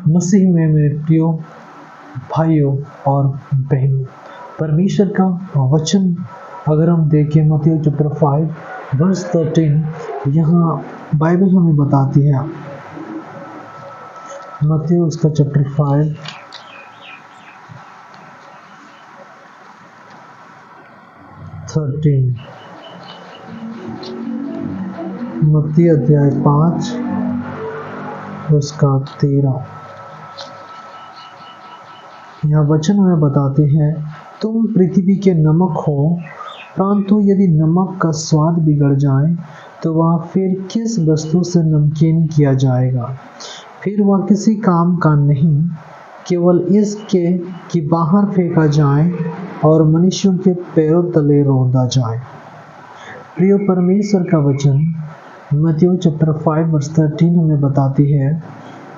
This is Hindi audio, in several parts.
मसीह में मेरे प्रियो भाइयों और बहनों, परमेश्वर का वचन अगर हम देखें मत्ती चैप्टर 5 वर्स 13, यहाँ बाइबल हमें बताती है, मत्ती उसका चैप्टर 5 13, मत्ती अध्याय 5 उसका 13, यहाँ वचन हमें बताते हैं, तुम पृथ्वी के नमक हो, परंतु यदि नमक का स्वाद बिगड़ जाए तो वह फिर किस वस्तु से नमकीन किया जाएगा, फिर वह किसी काम का नहीं, केवल इसके कि बाहर फेंका जाए और मनुष्यों के पैरों तले रौंदा जाए। प्रिय परमेश्वर का वचन मत्ती चैप्टर 5 वर्स 13 हमें बताती है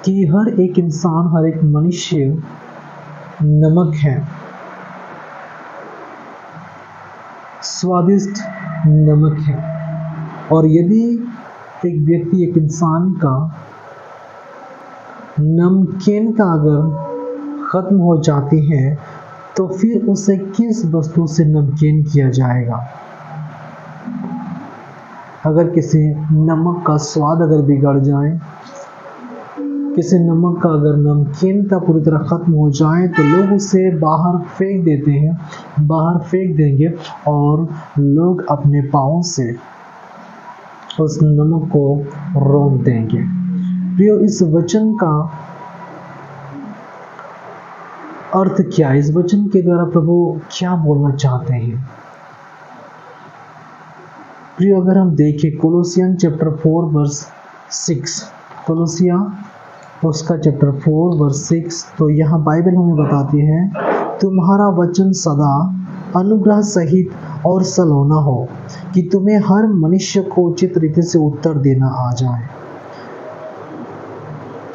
कि हर एक इंसान, हर एक मनुष्य नमक है, स्वादिष्ट नमक है। और यदि एक व्यक्ति, एक इंसान का नमकीनता अगर खत्म हो जाती है तो फिर उसे किस वस्तु से नमकीन किया जाएगा। अगर किसी नमक का स्वाद अगर बिगड़ जाए, किसी नमक का अगर नमकीनता पूरी तरह खत्म हो जाए तो लोग उसे बाहर फेंक देते हैं, बाहर फेंक देंगे और लोग अपने पाँव से उस नमक को रौंद देंगे। प्रियो, इस वचन का अर्थ क्या है? इस वचन के द्वारा प्रभु क्या बोलना चाहते हैं? प्रियो, अगर हम देखें कोलोसियन चैप्टर 4 वर्स 6, कोलोसिया उसका चैप्टर 4 वर्स 6, तो यहाँ बाइबल हमें बताती है, तुम्हारा वचन सदा अनुग्रह सहित और सलोना हो कि तुम्हें हर मनुष्य को उचित रीति से उत्तर देना आ जाए।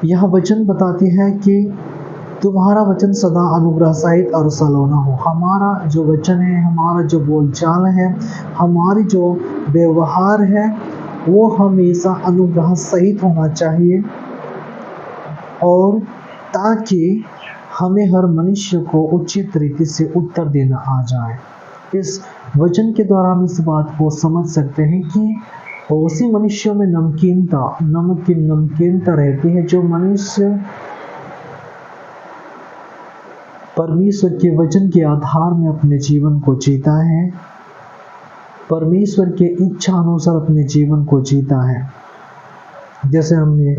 यह वचन बताती है कि तुम्हारा वचन सदा अनुग्रह सहित और सलोना हो। हमारा जो वचन है, हमारा जो बोलचाल है, हमारी जो व्यवहार है, वो हमेशा अनुग्रह सहित होना चाहिए, और ताकि हमें हर मनुष्य को उचित रीति से उत्तर देना आ जाए। इस वचन के द्वारा हम इस बात को समझ सकते हैं कि उसी मनुष्यों में नमकीनता रहती है जो मनुष्य परमेश्वर के वचन के आधार में अपने जीवन को जीता है, परमेश्वर के इच्छा अनुसार अपने जीवन को जीता है। जैसे हमने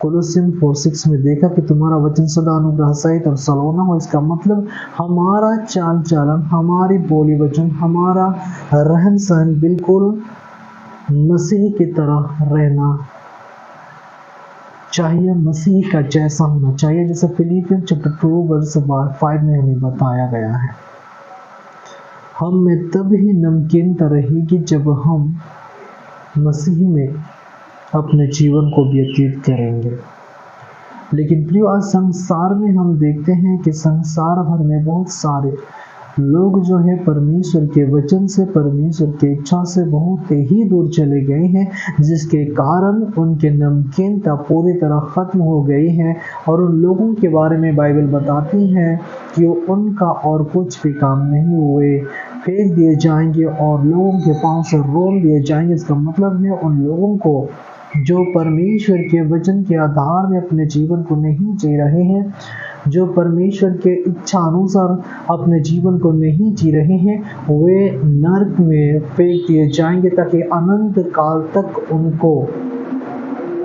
कोलोसियन 4:6 में देखा कि तुम्हारा वचन सदा अनुग्रह सहित और सलोना हो। इसका मतलब हमारा चाल चलन, हमारी बोली वचन, हमारा रहन सहन बिल्कुल मसीह की तरह रहना चाहिए, मसीह का जैसा होना चाहिए, जैसे फिलिपियन चैप्टर 2 वर्स 5 में हमें बताया गया है। हम में तब ही नमकीनता रहेगी जब हम मसीह में अपने जीवन को व्यतीत करेंगे। लेकिन प्रिय, आज संसार में हम देखते हैं कि संसार भर में बहुत सारे लोग जो है परमेश्वर के वचन से, परमेश्वर की इच्छा से बहुत ही दूर चले गए हैं, जिसके कारण उनके नमकीनता पूरी तरह खत्म हो गई है। और उन लोगों के बारे में बाइबल बताती है कि उनका और कुछ भी काम नहीं हुए, फेंक दिए जाएंगे और लोगों के पांव से रौंद दिए जाएंगे। इसका मतलब है उन लोगों को जो परमेश्वर के वचन के आधार में अपने जीवन को नहीं जी रहे हैं, जो परमेश्वर के इच्छा अनुसार अपने जीवन को नहीं जी रहे हैं, वे नरक में फेंक दिए जाएंगे ताकि अनंत काल तक उनको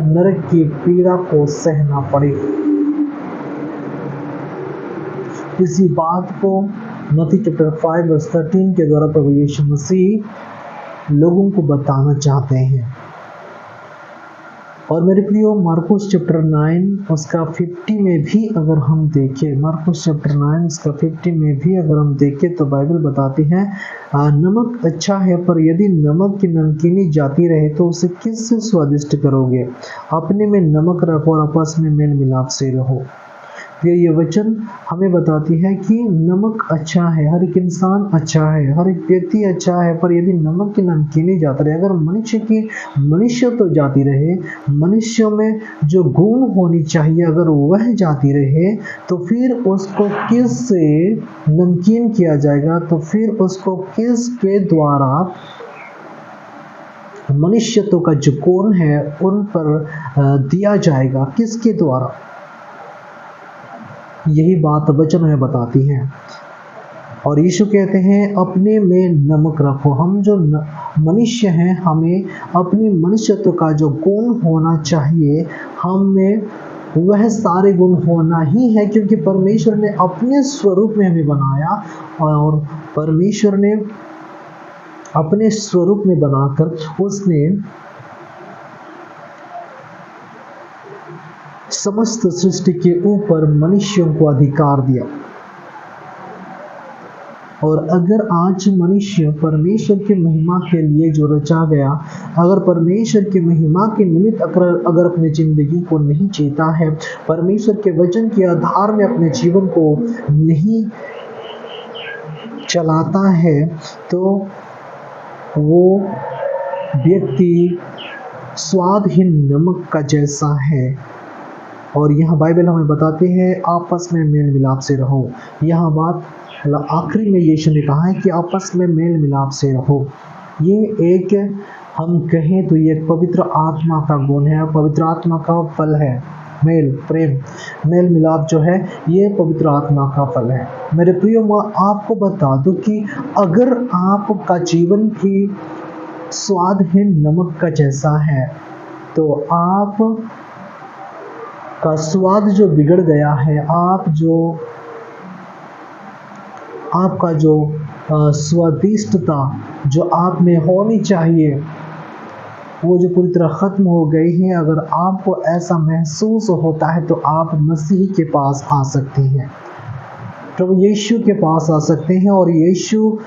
नरक की पीड़ा को सहना पड़े। इसी बात को मत्ती चैप्टर 5 वर्स 13 के द्वारा प्रभु यीशु मसीह लोगों को बताना चाहते हैं। और मेरे प्रियो, मार्कुस चैप्टर 9 उसका 50 में भी अगर हम देखें, मार्कुस चैप्टर 9 उसका 50 में भी अगर हम देखें तो बाइबल बताती है, नमक अच्छा है, पर यदि नमक की नमकीनी जाती रहे तो उसे किससे स्वादिष्ट करोगे? अपने में नमक रखो और आपस में मेल मिलाप से रहो। ये वचन हमें बताती है कि नमक अच्छा है, हर एक इंसान अच्छा है, हर एक व्यक्ति अच्छा है, पर यदि नमक की नमकीनी जाती रहे, अगर मनुष्य तो जाती रहे, मनुष्य में जो गुण होनी चाहिए अगर वह जाती रहे, तो फिर उसको किस से नमकीन किया जाएगा? तो फिर उसको किस के द्वारा मनुष्यत्व का जो गुण है उन पर दिया जाएगा, किसके द्वारा? यही बात वचन में बताती है। और यीशु कहते हैं अपने में नमक रखो। हम जो मनुष्य हैं, हमें अपनी मनुष्यत्व का जो गुण होना चाहिए, हम में वह सारे गुण होना ही है, क्योंकि परमेश्वर ने अपने स्वरूप में हमें बनाया और परमेश्वर ने अपने स्वरूप में बनाकर उसने समस्त सृष्टि के ऊपर मनुष्यों को अधिकार दिया। और अगर आज मनुष्य परमेश्वर की महिमा के लिए जो रचा गया, अगर परमेश्वर की महिमा के निमित्त अगर अपनी जिंदगी को नहीं जीता है, परमेश्वर के वचन के आधार में अपने जीवन को नहीं चलाता है, तो वो व्यक्ति स्वादहीन नमक का जैसा है। और यह बाइबल हमें बताती है आपस में मेल मिलाप से रहो। यह बात आखिरी में यीशु ने कहा है कि आपस में मेल मिलाप से रहो। ये एक हम कहें तो ये पवित्र आत्मा का गुण है, पवित्र आत्मा का फल है। मेल, प्रेम, मेल मिलाप जो है ये पवित्र आत्मा का फल है। मेरे प्रियो, मैं आपको बता दूं कि अगर आपका जीवन भी स्वादहीन नमक का जैसा है, तो आप का स्वाद जो बिगड़ गया है, आपका जो स्वादिष्टता जो आप में होनी चाहिए, वो जो पूरी तरह ख़त्म हो गई है। अगर आपको ऐसा महसूस होता है, तो आप मसीह के पास आ सकते हैं, प्रभु यीशु के पास आ सकते हैं। और यीशु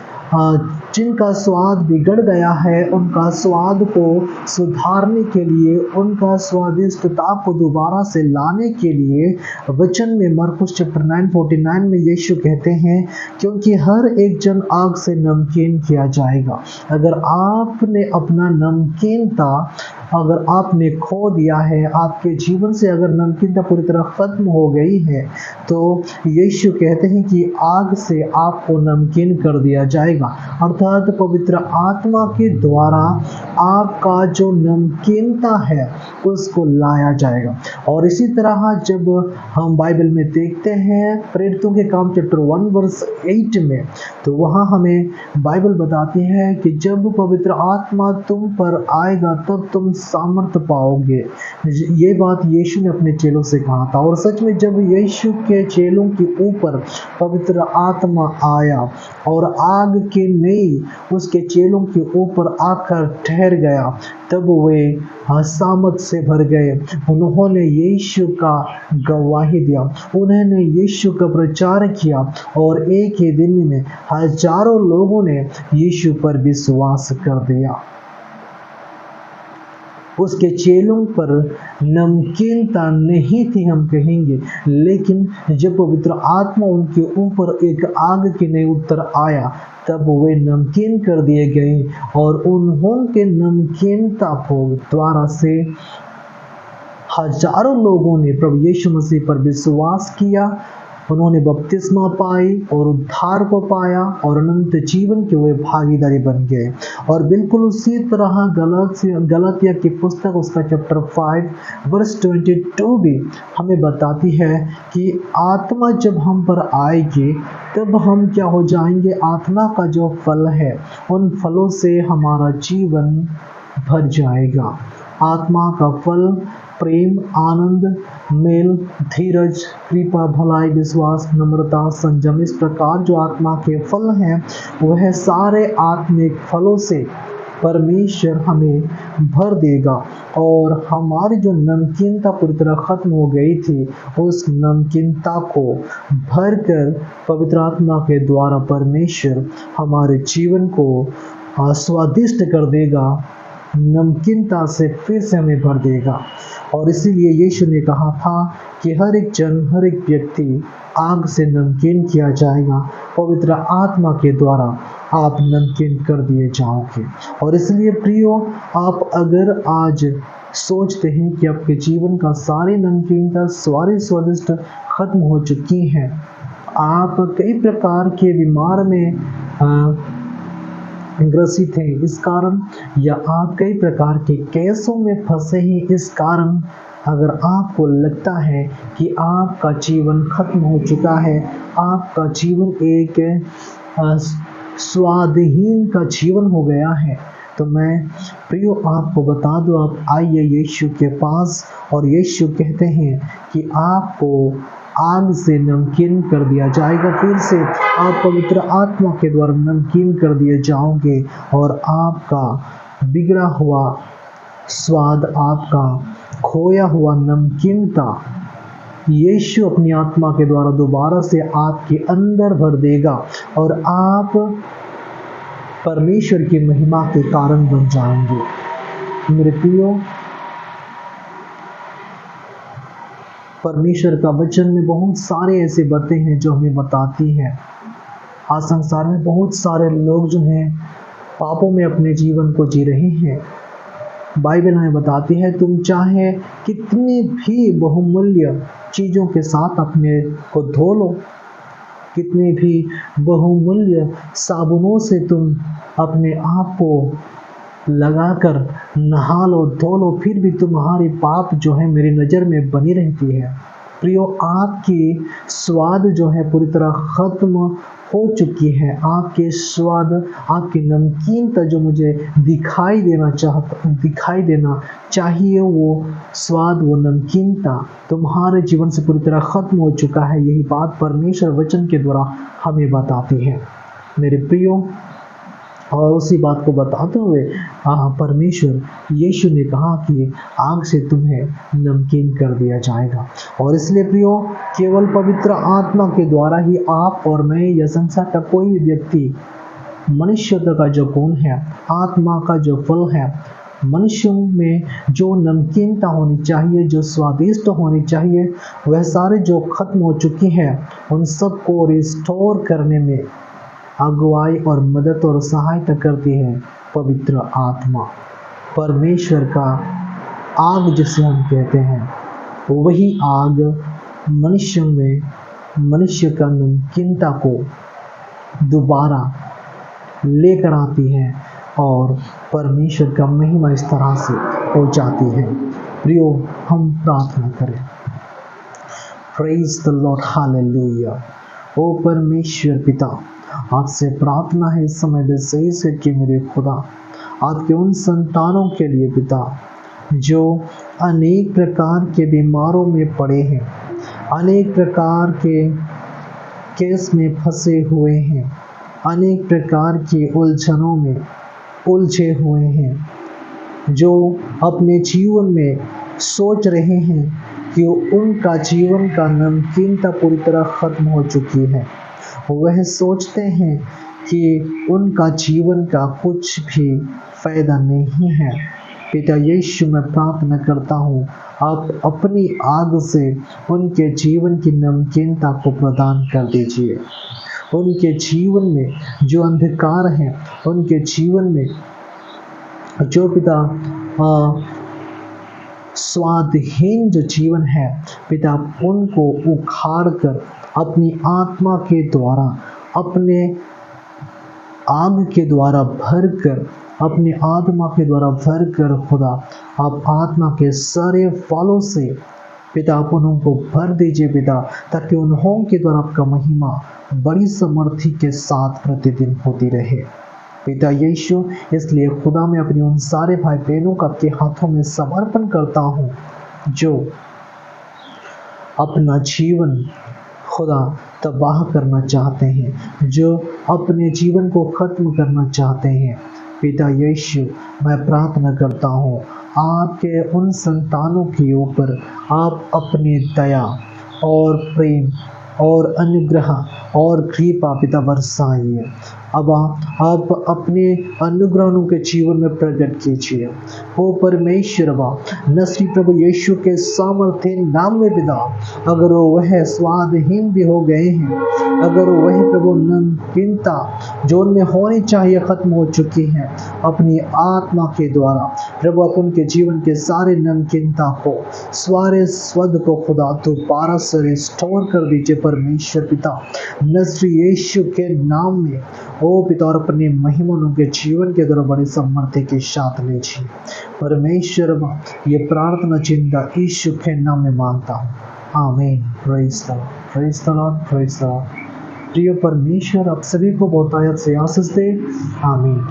जिनका स्वाद बिगड़ गया है, उनका स्वाद को सुधारने के लिए, उनका स्वादिष्टता को दोबारा से लाने के लिए वचन में मरकुस चैप्टर 9:49 में यीशु कहते हैं, क्योंकि हर एक जन आग से नमकीन किया जाएगा। अगर आपने अपना नमकीनता अगर आपने खो दिया है, आपके जीवन से अगर नमकीनता पूरी तरह ख़त्म हो गई है, तो यीशु कहते हैं कि आग से आपको नमकीन कर दिया जाएगा। अर्थात पवित्र आत्मा के द्वारा आपका जो नमकीनता है उसको लाया जाएगा। और इसी तरह जब हम बाइबल में देखते हैं प्रेरितों के काम चैप्टर 1:8 में, तो वहाँ हमें बाइबल बताती है कि जब पवित्र आत्मा तुम पर आएगा तब तुम सामर्थ पाओगे। ये बात यीशु ने अपने चेलों से कहा था। और सच में जब यीशु के चेलों के ऊपर पवित्र आत्मा आया और आग के नई उसके चेलों के ऊपर आकर ठहर गया, तब वे सामर्थ से भर गए। उन्होंने यीशु का गवाही दिया, उन्होंने यीशु का प्रचार किया, और एक ही दिन में हजारों लोगों ने यीशु पर विश्वास कर दिया। उसके चेलों पर नमकीनता नहीं थी हम कहेंगे, लेकिन जब पवित्र आत्मा उनके ऊपर एक आग के नए उत्तर आया, तब वे नमकीन कर दिए गए। और उन्होंने नमकीनता को द्वारा से हजारों लोगों ने प्रभु यीशु मसीह पर विश्वास किया, उन्होंने बपतिस्मा पाई और उद्धार को पाया और अनंत जीवन के वे भागीदारी बन गए। और बिल्कुल उसी तरह गलातिया की पुस्तक उसका चैप्टर 5:22 भी हमें बताती है कि आत्मा जब हम पर आएगी तब हम क्या हो जाएंगे, आत्मा का जो फल है उन फलों से हमारा जीवन भर जाएगा। आत्मा का फल प्रेम, आनंद, मेल, धीरज, कृपा, भलाई, विश्वास, नम्रता, संयम, इस प्रकार जो आत्मा के फल हैं वह सारे आत्मिक फलों से परमेश्वर हमें भर देगा। और हमारी जो नमकीनता पूरी तरह खत्म हो गई थी, उस नमकीनता को भर कर पवित्र आत्मा के द्वारा परमेश्वर हमारे जीवन को स्वादिष्ट कर देगा, नमकीनता से फिर से हमें भर देगा। और इसीलिए यीशु ने कहा था कि हर एक जन, हर एक व्यक्ति आग से नमकीन किया जाएगा, पवित्र आत्मा के द्वारा आप नमकीन कर दिए जाओगे। और इसलिए प्रियो, आप अगर आज सोचते हैं कि आपके जीवन का सारी नमकीनता, सारी स्वादिष्ट खत्म हो चुकी है, आप कई प्रकार के बीमार में ग्रसित हैं इस कारण, या आप कई प्रकार के केसों में फंसे हैं इस कारण, अगर आपको लगता है कि आपका जीवन खत्म हो चुका है, आपका जीवन एक स्वादहीन का जीवन हो गया है, तो मैं प्रियो आपको बता दूं, आप आइए यीशु के पास, और यीशु कहते हैं कि आपको आग से नमकीन कर दिया जाएगा। फिर से आप पवित्र आत्मा के द्वारा नमकीन कर दिए जाओगे, और आपका बिगड़ा हुआ स्वाद, आपका खोया हुआ नमकीनता यीशु अपनी आत्मा के द्वारा दोबारा से आपके अंदर भर देगा, और आप परमेश्वर की महिमा के कारण बन जाएंगे। मेरे प्रियो, परमेश्वर का वचन में बहुत सारे ऐसे बातें हैं जो हमें बताती हैं। आज संसार में बहुत सारे लोग जो हैं पापों में अपने जीवन को जी रहे हैं। बाइबल हमें बताती है, तुम चाहे कितनी भी बहुमूल्य चीज़ों के साथ अपने को धो लो, कितने भी बहुमूल्य साबुनों से तुम अपने आप को लगाकर नहा लो, धो लो, फिर भी तुम्हारी पाप जो है मेरी नज़र में बनी रहती है। प्रियो, आपकी स्वाद जो है पूरी तरह ख़त्म हो चुकी है। आपके स्वाद, आपकी नमकीनता जो मुझे दिखाई देना चाहिए, वो स्वाद, वो नमकीनता तुम्हारे जीवन से पूरी तरह ख़त्म हो चुका है। यही बात परमेश्वर वचन के द्वारा हमें बताती है मेरे प्रियो। और उसी बात को बताते हुए परमेश्वर यीशु ने कहा कि आग से तुम्हें नमकीन कर दिया जाएगा। और इसलिए प्रियो, केवल पवित्र आत्मा के द्वारा ही आप और मैं या संसार का कोई भी व्यक्ति मनुष्यता का जो गुण है, आत्मा का जो फल है, मनुष्यों में जो नमकीनता होनी चाहिए, जो स्वादिष्ट होनी चाहिए, वह सारे जो खत्म हो चुकी हैं, उन सबको रिस्टोर करने में अगुवाई और मदद और सहायता करती है पवित्र आत्मा। परमेश्वर का आग जिसे हम कहते हैं, वही आग मनुष्य में मनुष्य का नमकीनता को दोबारा लेकर आती है, और परमेश्वर का महिमा इस तरह से हो जाती है। प्रियो, हम प्रार्थना करें। Praise the lord, hallelujah. ओ परमेश्वर पिता, आपसे प्रार्थना है इस समय विशेष है कि मेरे खुदा, आपके उन संतानों के लिए पिता जो अनेक प्रकार के बीमारों में पड़े हैं, अनेक प्रकार के केस में फंसे हुए हैं, अनेक प्रकार की उलझनों में उलझे हुए हैं, जो अपने जीवन में सोच रहे हैं कि उनका जीवन का नमकीनता पूरी तरह खत्म हो चुकी है। वह सोचते हैं कि उनका जीवन का कुछ भी फायदा नहीं है। पिता यीशु, मैं प्रार्थना करता हूँ, आप अपनी आग से उनके जीवन की नमकीनता को प्रदान कर दीजिए। उनके जीवन में जो अंधकार है, उनके जीवन में जो पिता स्वादहीन जो जीवन है, पिता उनको उखाड़ कर अपनी आत्मा के द्वारा, अपने आग के द्वारा भर कर, अपनी आत्मा के द्वारा भर कर खुदा आप आत्मा के सारे फलों से पिता आप उनको भर दीजिए पिता, ताकि उन्हों के द्वारा आपका महिमा बड़ी समर्थी के साथ प्रतिदिन होती रहे पिता यीशु। इसलिए खुदा मैं अपने उन सारे भाई बहनों का आपके हाथों में समर्पण करता हूँ जो अपना जीवन खुदा तबाह करना चाहते हैं, जो अपने जीवन को ख़त्म करना चाहते हैं। पिता यीशु, मैं प्रार्थना करता हूँ आपके उन संतानों के ऊपर आप अपनी दया और प्रेम और अनुग्रह और कृपा पिता बरसाइए। अब आप अपने अनुग्रहों के जीवन में प्रकट कीजिए। ओ परमेश्वर नसरी प्रभु यीशु के सामर्थ्य नाम में पिता, अगर वह स्वादहीन भी हो गए हैं, अगर वह प्रभु नमकीनता जो उनमें होनी चाहिए खत्म हो चुकी है, अपनी आत्मा के द्वारा प्रभु आप उनके जीवन के सारे नमकीनता को, सारे स्वाद को खुदा दोबारा से रिस्टोर कर दीजिए परमेश्वर पिता, नसरी यीशु के नाम में। ओ पिता, और अपने महिमा उनके जीवन के द्वारा बड़े समर्थ्य के साथ लीजिए परमेश्वर। ये प्रार्थना चिंता यीशु के नाम में मांगता हूँ, आमीन। Praise the Lord, praise the Lord, praise the Lord. प्रिय परमेश्वर आप सभी को बहुतायत से आशीष दे, आमीन।